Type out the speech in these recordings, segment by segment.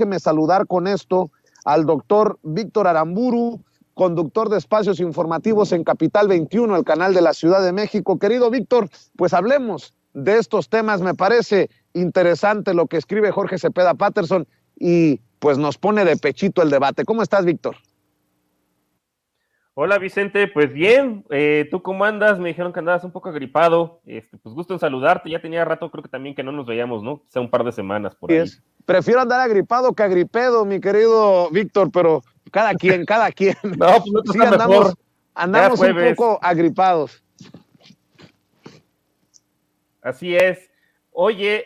déjeme saludar con esto al doctor Víctor Aramburu, conductor de espacios informativos en Capital 21, el canal de la Ciudad de México. Querido Víctor, pues hablemos de estos temas. Me parece interesante lo que escribe Jorge Cepeda Patterson y pues nos pone de pechito el debate. ¿Cómo estás, Víctor? Hola Vicente, pues bien, ¿tú cómo andas? Me dijeron que andabas un poco agripado, pues gusto en saludarte, ya tenía rato creo que también que no nos veíamos, ¿no? Quizá un par de semanas por ahí. Prefiero andar agripado que agripedo, mi querido Víctor, pero cada quien. No, pues no sí, está mejor. Andamos un poco agripados. Así es. Oye,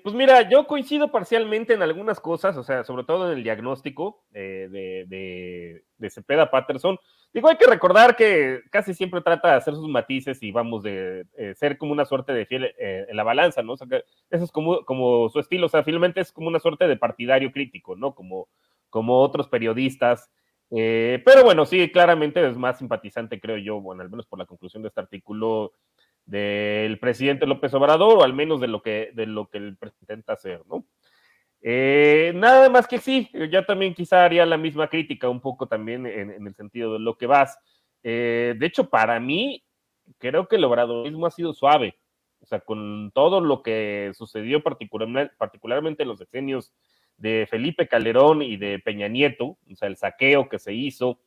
pues mira, yo coincido parcialmente en algunas cosas, o sea, sobre todo en el diagnóstico de Cepeda Patterson. Digo, hay que recordar que casi siempre trata de hacer sus matices y vamos de ser como una suerte de fiel en la balanza, ¿no? O sea, que eso es como su estilo, o sea, finalmente es como una suerte de partidario crítico, ¿no? Como otros periodistas. Pero bueno, sí, claramente es más simpatizante, creo yo, bueno, al menos por la conclusión de este artículo, del presidente López Obrador, o al menos de lo que el presidente intenta hacer, ¿no? Nada más que sí, yo también quizá haría la misma crítica un poco también en el sentido de lo que vas. De hecho, para mí, creo que el obradorismo ha sido suave, o sea, con todo lo que sucedió particularmente en los sexenios de Felipe Calderón y de Peña Nieto, o sea, el saqueo que se hizo,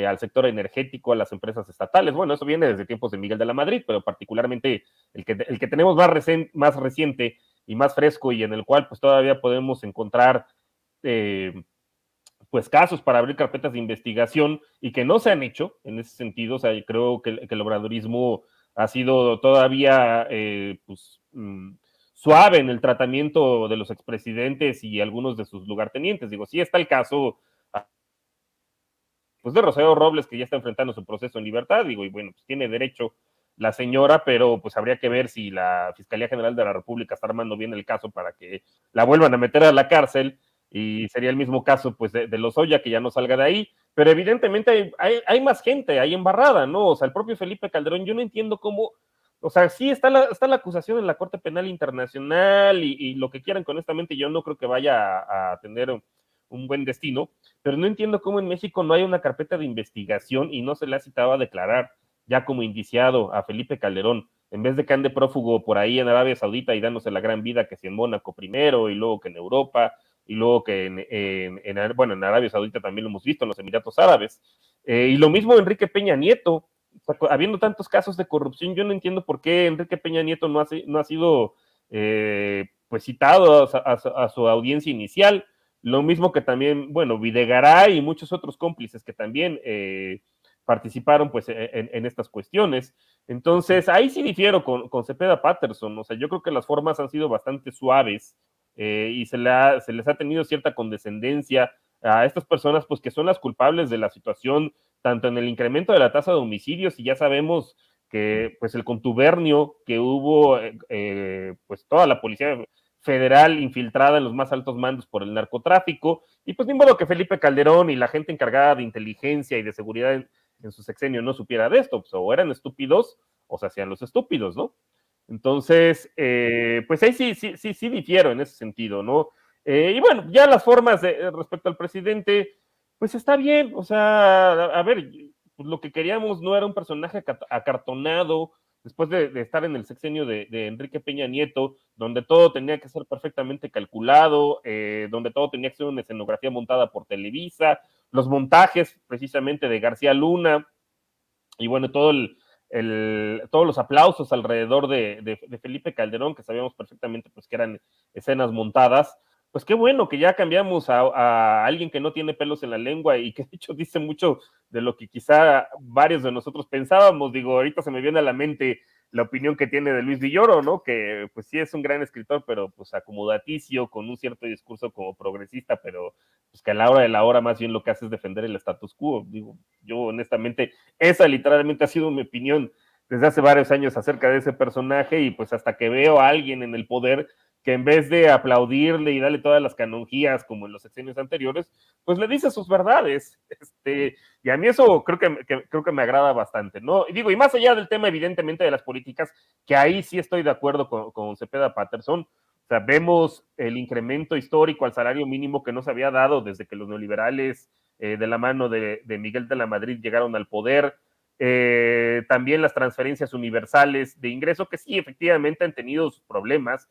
al sector energético, a las empresas estatales. Bueno, eso viene desde tiempos de Miguel de la Madrid, pero particularmente el que tenemos más reciente y más fresco y en el cual pues todavía podemos encontrar pues casos para abrir carpetas de investigación y que no se han hecho en ese sentido. O sea, yo creo que el obradorismo ha sido todavía pues suave en el tratamiento de los expresidentes y algunos de sus lugartenientes. Digo, sí está el caso pues de Rosario Robles, que ya está enfrentando su proceso en libertad, digo, y bueno, pues tiene derecho la señora, pero pues habría que ver si la Fiscalía General de la República está armando bien el caso para que la vuelvan a meter a la cárcel, y sería el mismo caso pues de Lozoya, que ya no salga de ahí, pero evidentemente hay más gente ahí embarrada, ¿no? O sea, el propio Felipe Calderón, yo no entiendo cómo, o sea, sí está la acusación en la Corte Penal Internacional y lo que quieran, honestamente yo no creo que vaya a tener un buen destino, pero no entiendo cómo en México no hay una carpeta de investigación y no se le ha citado a declarar ya como indiciado a Felipe Calderón, en vez de que ande prófugo por ahí en Arabia Saudita y dándose la gran vida, que si en Mónaco primero y luego que en Europa y luego que en Arabia Saudita también lo hemos visto, en los Emiratos Árabes. Y lo mismo Enrique Peña Nieto, habiendo tantos casos de corrupción, yo no entiendo por qué Enrique Peña Nieto no ha sido pues citado a su audiencia inicial. Lo mismo que también, bueno, Videgaray y muchos otros cómplices que también participaron pues en estas cuestiones. Entonces, ahí sí difiero con Cepeda Patterson. O sea, yo creo que las formas han sido bastante suaves y se les ha tenido cierta condescendencia a estas personas pues que son las culpables de la situación, tanto en el incremento de la tasa de homicidios, y ya sabemos que pues el contubernio que hubo, pues toda la policía federal infiltrada en los más altos mandos por el narcotráfico, y pues ni modo que Felipe Calderón y la gente encargada de inteligencia y de seguridad en su sexenio no supiera de esto, pues o eran estúpidos o se hacían los estúpidos, ¿no? Entonces, pues ahí sí difiero en ese sentido, ¿no? Y bueno, ya las formas respecto al presidente, pues está bien, o sea, a ver, pues lo que queríamos no era un personaje acartonado, después de estar en el sexenio de Enrique Peña Nieto, donde todo tenía que ser perfectamente calculado, donde todo tenía que ser una escenografía montada por Televisa, los montajes precisamente de García Luna, y bueno, todos los aplausos alrededor de Felipe Calderón, que sabíamos perfectamente pues que eran escenas montadas. Pues qué bueno que ya cambiamos a alguien que no tiene pelos en la lengua y que de hecho dice mucho de lo que quizá varios de nosotros pensábamos. Digo, ahorita se me viene a la mente la opinión que tiene de Luis Villoro, ¿no? Que pues sí es un gran escritor, pero pues acomodaticio, con un cierto discurso como progresista, pero pues que a la hora de la hora más bien lo que hace es defender el status quo. Digo, yo honestamente, esa literalmente ha sido mi opinión desde hace varios años acerca de ese personaje, y pues hasta que veo a alguien en el poder que en vez de aplaudirle y darle todas las canonjías como en los sexenios anteriores, pues le dice sus verdades. Y a mí eso creo que me agrada bastante, ¿no? Y digo, y más allá del tema evidentemente de las políticas, que ahí sí estoy de acuerdo con Cepeda Patterson, sea, vemos el incremento histórico al salario mínimo que no se había dado desde que los neoliberales de la mano de Miguel de la Madrid llegaron al poder. También las transferencias universales de ingreso, que sí, efectivamente han tenido sus problemas,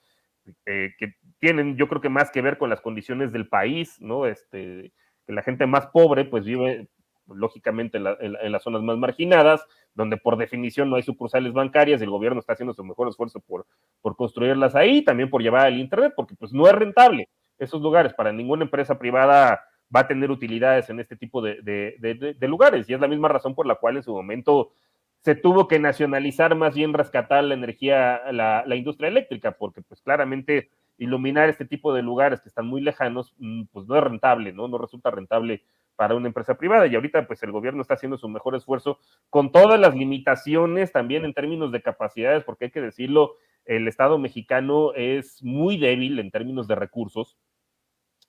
que tienen, yo creo que más que ver con las condiciones del país, ¿no? Que la gente más pobre, pues vive, lógicamente, en las zonas más marginadas, donde por definición no hay sucursales bancarias, y el gobierno está haciendo su mejor esfuerzo por construirlas ahí, también por llevar el internet, porque pues no es rentable esos lugares, para ninguna empresa privada va a tener utilidades en este tipo de lugares, y es la misma razón por la cual en su momento se tuvo que nacionalizar, más bien rescatar la energía, la industria eléctrica, porque pues claramente iluminar este tipo de lugares que están muy lejanos, pues no es rentable, ¿no? No resulta rentable para una empresa privada, y ahorita pues el gobierno está haciendo su mejor esfuerzo con todas las limitaciones también en términos de capacidades, porque hay que decirlo, el Estado mexicano es muy débil en términos de recursos,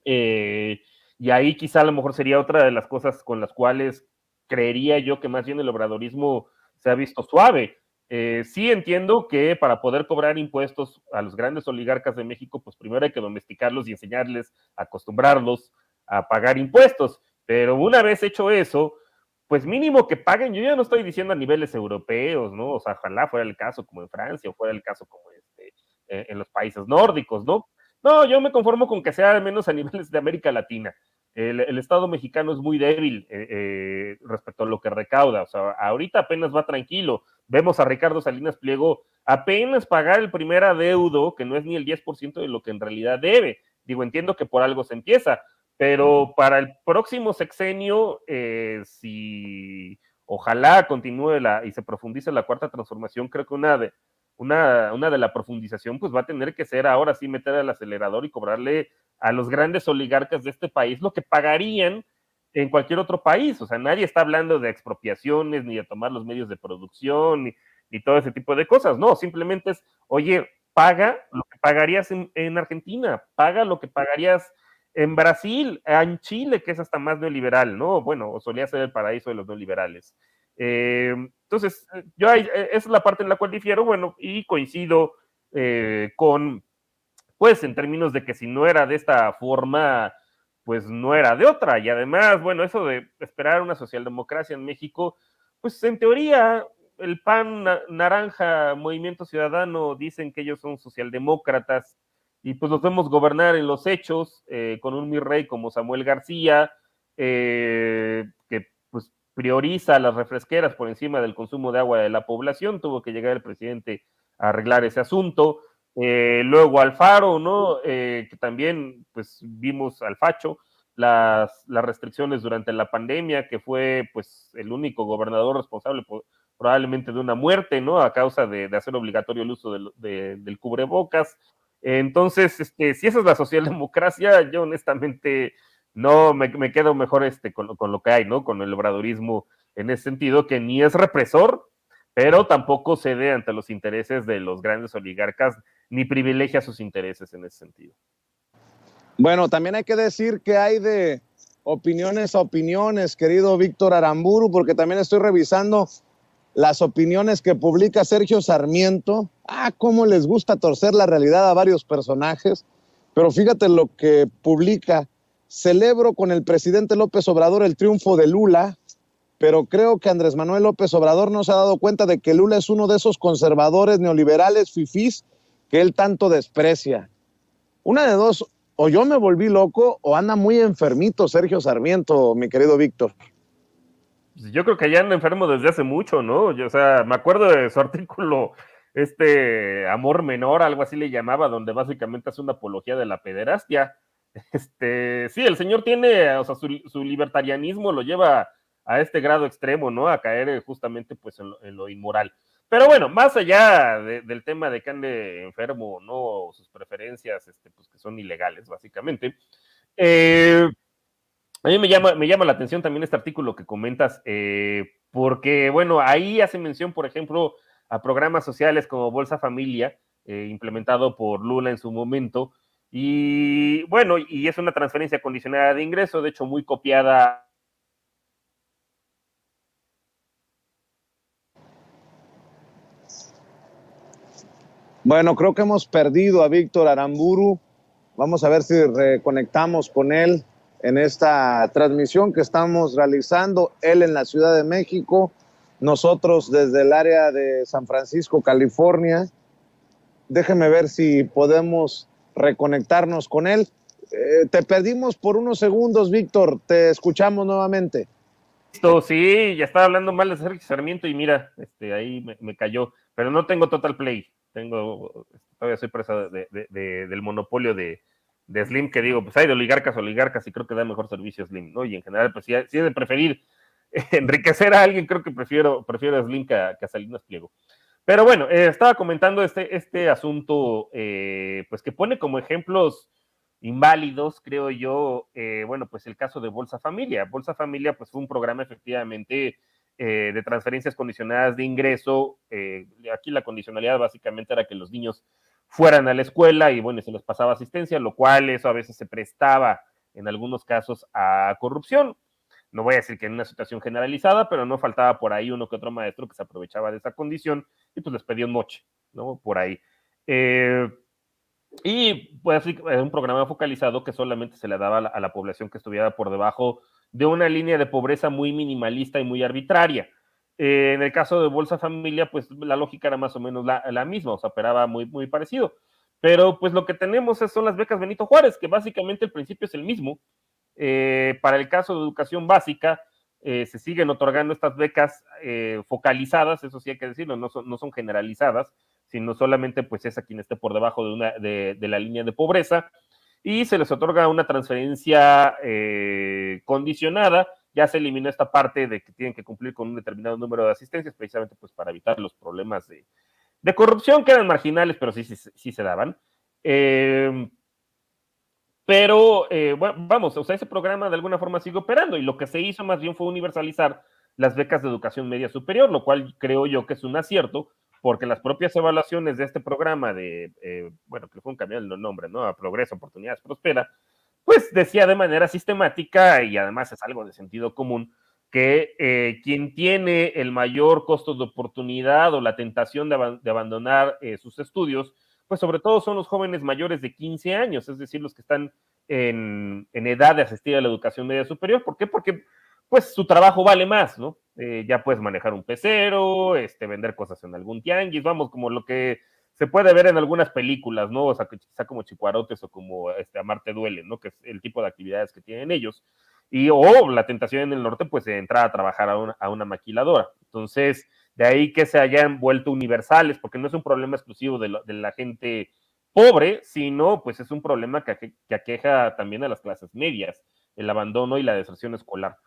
y ahí quizá a lo mejor sería otra de las cosas con las cuales creería yo que más bien el obradorismo se ha visto suave. Sí entiendo que para poder cobrar impuestos a los grandes oligarcas de México, pues primero hay que domesticarlos y enseñarles, acostumbrarlos a pagar impuestos, pero una vez hecho eso, pues mínimo que paguen. Yo ya no estoy diciendo a niveles europeos, ¿no? O sea, ojalá fuera el caso como en Francia o fuera el caso como en los países nórdicos, ¿no? No, yo me conformo con que sea al menos a niveles de América Latina. El Estado mexicano es muy débil respecto a lo que recauda. O sea, ahorita apenas va tranquilo. Vemos a Ricardo Salinas Pliego apenas pagar el primer adeudo, que no es ni el 10% de lo que en realidad debe. Digo, entiendo que por algo se empieza, pero para el próximo sexenio, si ojalá continúe y se profundice la cuarta transformación, creo que una de la profundización, pues va a tener que ser ahora sí meter el acelerador y cobrarle a los grandes oligarcas de este país lo que pagarían en cualquier otro país. O sea, nadie está hablando de expropiaciones, ni de tomar los medios de producción, ni todo ese tipo de cosas. No, simplemente es, oye, paga lo que pagarías en Argentina, paga lo que pagarías en Brasil, en Chile, que es hasta más neoliberal, ¿no? Bueno, solía ser el paraíso de los neoliberales. Entonces, esa es la parte en la cual difiero, bueno, y coincido con, pues, en términos de que si no era de esta forma, pues no era de otra. Y además, bueno, eso de esperar una socialdemocracia en México, pues en teoría, el PAN, Naranja, Movimiento Ciudadano, dicen que ellos son socialdemócratas, y pues los vemos gobernar en los hechos, con un mi rey como Samuel García, que pues prioriza las refresqueras por encima del consumo de agua de la población. Tuvo que llegar el presidente a arreglar ese asunto. Luego Alfaro, ¿no? Que también, pues, vimos al Facho, las restricciones durante la pandemia, que fue, pues, el único gobernador responsable probablemente de una muerte, ¿no? A causa de hacer obligatorio el uso del cubrebocas. Entonces, si esa es la socialdemocracia, yo honestamente no me quedo mejor con lo que hay, ¿no? Con el obradorismo en ese sentido, que ni es represor, pero tampoco cede ante los intereses de los grandes oligarcas, ni privilegia sus intereses en ese sentido. Bueno, también hay que decir que hay de opiniones a opiniones, querido Víctor Aramburu, porque también estoy revisando las opiniones que publica Sergio Sarmiento. Cómo les gusta torcer la realidad a varios personajes. Pero fíjate lo que publica: celebro con el presidente López Obrador el triunfo de Lula, pero creo que Andrés Manuel López Obrador no se ha dado cuenta de que Lula es uno de esos conservadores neoliberales fifís que él tanto desprecia. Una de dos: o yo me volví loco o anda muy enfermito Sergio Sarmiento, mi querido Víctor. Yo creo que ya anda enfermo desde hace mucho, ¿no? Yo, o sea, me acuerdo de su artículo, Amor Menor, algo así le llamaba, donde básicamente hace una apología de la pederastia. Sí, el señor tiene, o sea, su libertarianismo lo lleva a este grado extremo, ¿no? A caer justamente pues en lo inmoral. Pero bueno, más allá del tema de que ande enfermo, ¿no? Sus preferencias, pues que son ilegales, básicamente. A mí me llama la atención también este artículo que comentas, porque, bueno, ahí hace mención, por ejemplo, a programas sociales como Bolsa Familia, implementado por Lula en su momento, y bueno, y es una transferencia condicionada de ingreso, de hecho muy copiada. Bueno, creo que hemos perdido a Víctor Aramburu. Vamos a ver si reconectamos con él en esta transmisión que estamos realizando, él en la Ciudad de México, nosotros desde el área de San Francisco, California. Déjeme ver si podemos reconectarnos con él. Te perdimos por unos segundos, Víctor, te escuchamos nuevamente. Listo, sí, ya estaba hablando mal de Sergio Sarmiento y mira, ahí me cayó, pero no tengo Total Play, todavía soy presa del monopolio de Slim, que digo, pues hay de oligarcas y creo que da mejor servicio Slim, ¿no? Y en general, pues si es de preferir enriquecer a alguien, creo que prefiero a Slim que a Salinas Pliego. Pero bueno, estaba comentando este asunto, pues que pone como ejemplos inválidos, creo yo, bueno, pues el caso de Bolsa Familia. Bolsa Familia, pues fue un programa efectivamente de transferencias condicionadas de ingreso. Aquí la condicionalidad básicamente era que los niños fueran a la escuela y bueno, se les pasaba asistencia, lo cual eso a veces se prestaba en algunos casos a corrupción. No voy a decir que en una situación generalizada, pero no faltaba por ahí uno que otro maestro que se aprovechaba de esa condición y pues les pedía un moche, ¿no? Por ahí. Y pues era un programa focalizado que solamente se le daba a la población que estuviera por debajo de una línea de pobreza muy minimalista y muy arbitraria. En el caso de Bolsa Familia, pues la lógica era más o menos la misma, o sea, operaba muy parecido. Pero pues lo que tenemos son las becas Benito Juárez, que básicamente el principio es el mismo. Para el caso de educación básica, se siguen otorgando estas becas focalizadas, eso sí hay que decirlo, no son generalizadas, sino solamente pues es a quien esté por debajo de la línea de pobreza, y se les otorga una transferencia condicionada. Ya se eliminó esta parte de que tienen que cumplir con un determinado número de asistencias, precisamente pues para evitar los problemas de corrupción, que eran marginales, pero sí se daban. Pero, bueno, vamos, o sea, ese programa de alguna forma sigue operando y lo que se hizo más bien fue universalizar las becas de educación media superior, lo cual creo yo que es un acierto, porque las propias evaluaciones de este programa bueno, que fue un cambio del nombre, ¿no? A Progreso, Oportunidades, Prospera, pues decía de manera sistemática y además es algo de sentido común que quien tiene el mayor costo de oportunidad o la tentación de abandonar sus estudios, pues sobre todo son los jóvenes mayores de 15 años, es decir, los que están en edad de asistir a la educación media superior. ¿Por qué? Porque pues su trabajo vale más, ¿no? Ya puedes manejar un pecero, vender cosas en algún tianguis, vamos, como lo que se puede ver en algunas películas, ¿no? O sea, quizá como Chicuarotes o como Amarte Duele, ¿no? Que es el tipo de actividades que tienen ellos. O la tentación en el norte, pues de entrar a trabajar a una maquiladora. Entonces, de ahí que se hayan vuelto universales, porque no es un problema exclusivo de la gente pobre, sino pues es un problema que aqueja también a las clases medias, el abandono y la deserción escolar.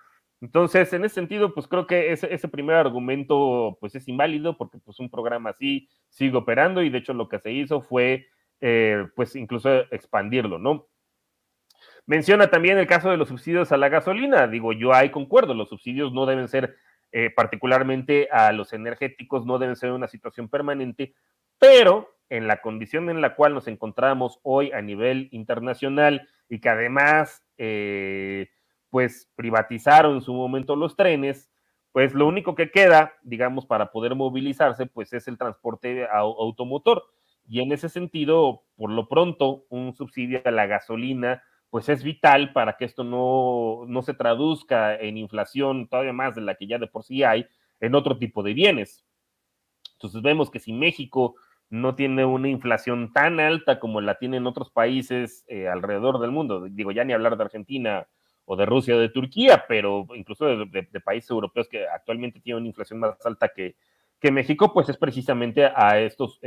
Entonces, en ese sentido, pues creo que ese primer argumento pues es inválido, porque pues un programa así sigue operando y de hecho lo que se hizo fue pues incluso expandirlo, ¿no? Menciona también el caso de los subsidios a la gasolina. Digo, yo ahí concuerdo, los subsidios no deben ser, particularmente a los energéticos, no deben ser una situación permanente, pero en la condición en la cual nos encontramos hoy a nivel internacional y que además, pues privatizaron en su momento los trenes, pues lo único que queda, digamos, para poder movilizarse, pues es el transporte automotor. Y en ese sentido, por lo pronto, un subsidio a la gasolina, pues es vital para que esto no se traduzca en inflación todavía más de la que ya de por sí hay en otro tipo de bienes. Entonces vemos que si México no tiene una inflación tan alta como la tienen otros países alrededor del mundo, digo, ya ni hablar de Argentina o de Rusia o de Turquía, pero incluso de países europeos que actualmente tienen una inflación más alta que México, pues es precisamente a estos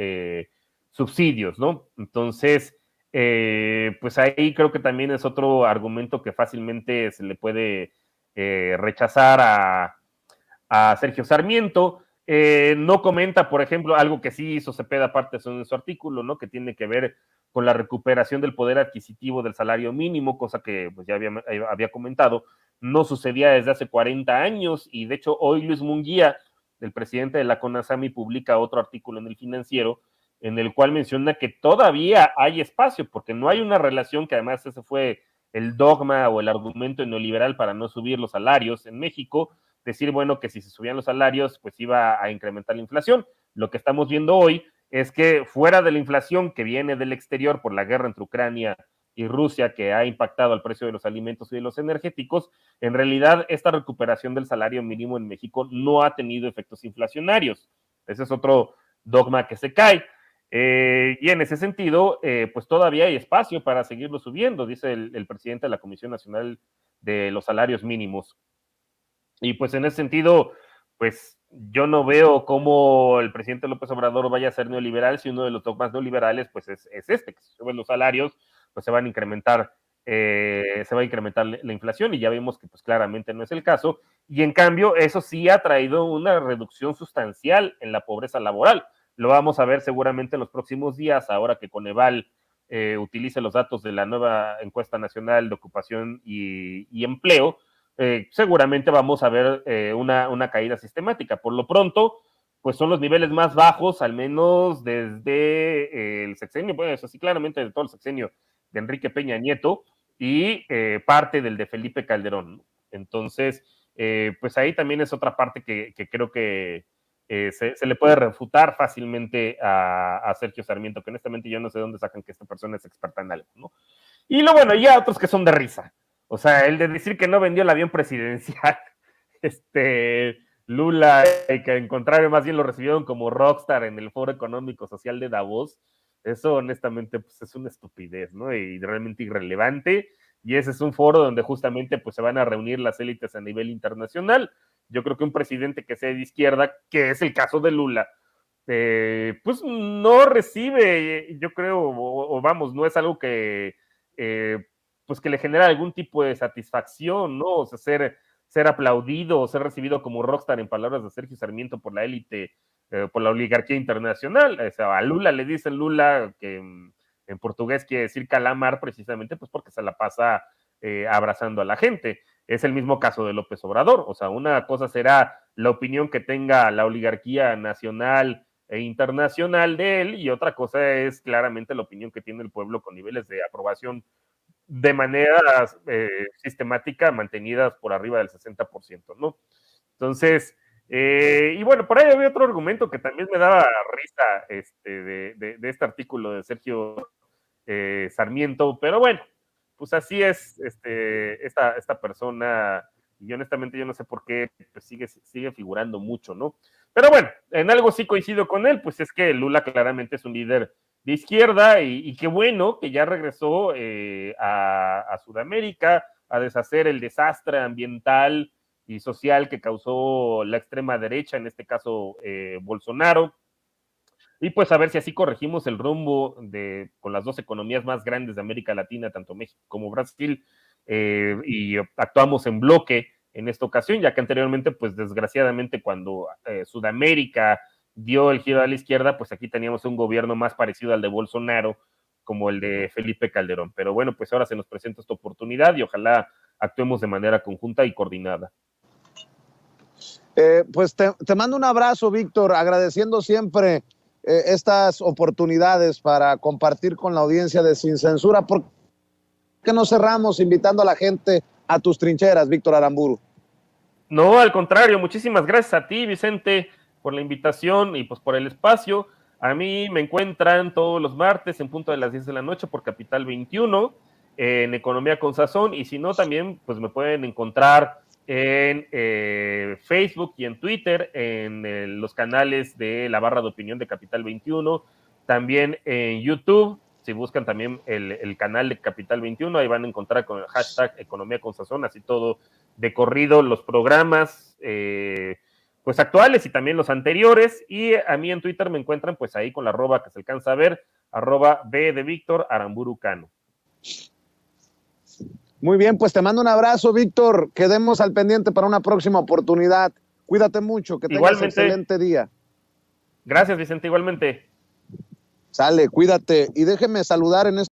subsidios, ¿no? Entonces, pues ahí creo que también es otro argumento que fácilmente se le puede rechazar a Sergio Sarmiento. No comenta, por ejemplo, algo que sí hizo Cepeda aparte en su artículo, ¿no? Que tiene que ver con la recuperación del poder adquisitivo del salario mínimo, cosa que pues, ya había comentado, no sucedía desde hace 40 años, y de hecho hoy Luis Munguía, el presidente de la CONASAMI, publica otro artículo en El Financiero, en el cual menciona que todavía hay espacio, porque no hay una relación, que además ese fue el dogma o el argumento neoliberal para no subir los salarios en México, decir, bueno, que si se subían los salarios, pues iba a incrementar la inflación. Lo que estamos viendo hoy es que fuera de la inflación que viene del exterior por la guerra entre Ucrania y Rusia, que ha impactado al precio de los alimentos y de los energéticos, en realidad esta recuperación del salario mínimo en México no ha tenido efectos inflacionarios. Ese es otro dogma que se cae. Y en ese sentido, pues todavía hay espacio para seguirlo subiendo, dice el presidente de la Comisión Nacional de los Salarios Mínimos. Y pues en ese sentido, pues yo no veo cómo el presidente López Obrador vaya a ser neoliberal si uno de los dogmas neoliberales pues es este, que si suben los salarios, pues se va a incrementar la inflación, y ya vemos que pues claramente no es el caso, y en cambio eso sí ha traído una reducción sustancial en la pobreza laboral. Lo vamos a ver seguramente en los próximos días, ahora que Coneval utilice los datos de la nueva encuesta nacional de ocupación y empleo. Seguramente vamos a ver una caída sistemática. Por lo pronto, pues son los niveles más bajos, al menos desde el sexenio, pues así claramente de todo el sexenio de Enrique Peña Nieto y parte del de Felipe Calderón. Entonces, pues ahí también es otra parte que creo que se le puede refutar fácilmente a Sergio Sarmiento, que honestamente yo no sé dónde sacan que esta persona es experta en algo, ¿no? Y luego, bueno, ya otros que son de risa. O sea, el de decir que no vendió el avión presidencial, Lula, y que en contrario más bien lo recibieron como rockstar en el Foro Económico Social de Davos, eso honestamente pues es una estupidez, ¿no? Y realmente irrelevante, y ese es un foro donde justamente pues se van a reunir las élites a nivel internacional. Yo creo que un presidente que sea de izquierda, que es el caso de Lula, pues no recibe, yo creo, o vamos, no es algo que pues que le genera algún tipo de satisfacción, ¿no? O sea, ser aplaudido o ser recibido como rockstar, en palabras de Sergio Sarmiento, por la élite, por la oligarquía internacional. O sea, a Lula le dicen Lula, que en portugués quiere decir calamar, precisamente pues porque se la pasa abrazando a la gente. Es el mismo caso de López Obrador. O sea, una cosa será la opinión que tenga la oligarquía nacional e internacional de él, y otra cosa es claramente la opinión que tiene el pueblo con niveles de aprobación de manera sistemática mantenidas por arriba del 60%, ¿no? Entonces, y bueno, por ahí había otro argumento que también me daba risa de este artículo de Sergio Sarmiento, pero bueno, pues así es esta persona, y honestamente yo no sé por qué pues sigue figurando mucho, ¿no? Pero bueno, en algo sí coincido con él, pues es que Lula claramente es un líder de izquierda, y qué bueno que ya regresó a Sudamérica a deshacer el desastre ambiental y social que causó la extrema derecha, en este caso Bolsonaro, y pues a ver si así corregimos el rumbo con las dos economías más grandes de América Latina, tanto México como Brasil, y actuamos en bloque en esta ocasión, ya que anteriormente, pues desgraciadamente, cuando Sudamérica dio el giro a la izquierda, pues aquí teníamos un gobierno más parecido al de Bolsonaro, como el de Felipe Calderón. Pero bueno, pues ahora se nos presenta esta oportunidad y ojalá actuemos de manera conjunta y coordinada. Pues te mando un abrazo, Víctor, agradeciendo siempre estas oportunidades para compartir con la audiencia de Sin Censura. ¿Por qué no cerramos invitando a la gente a tus trincheras, Víctor Aramburu? No, al contrario, muchísimas gracias a ti, Vicente, por la invitación y pues por el espacio. A mí me encuentran todos los martes en punto de las 10 de la noche por Capital 21 en Economía con Sazón, y si no también pues me pueden encontrar en Facebook y en Twitter en los canales de la barra de opinión de Capital 21, también en YouTube. Si buscan también el canal de Capital 21, ahí van a encontrar con el hashtag Economía con Sazón, así todo de corrido, los programas pues actuales y también los anteriores. Y a mí en Twitter me encuentran pues ahí con la arroba que se alcanza a ver, @B de Víctor Aramburu Cano. Muy bien, pues te mando un abrazo, Víctor. Quedemos al pendiente para una próxima oportunidad. Cuídate mucho, que tengas un excelente día. Gracias, Vicente, igualmente. Sale, cuídate. Y déjeme saludar en este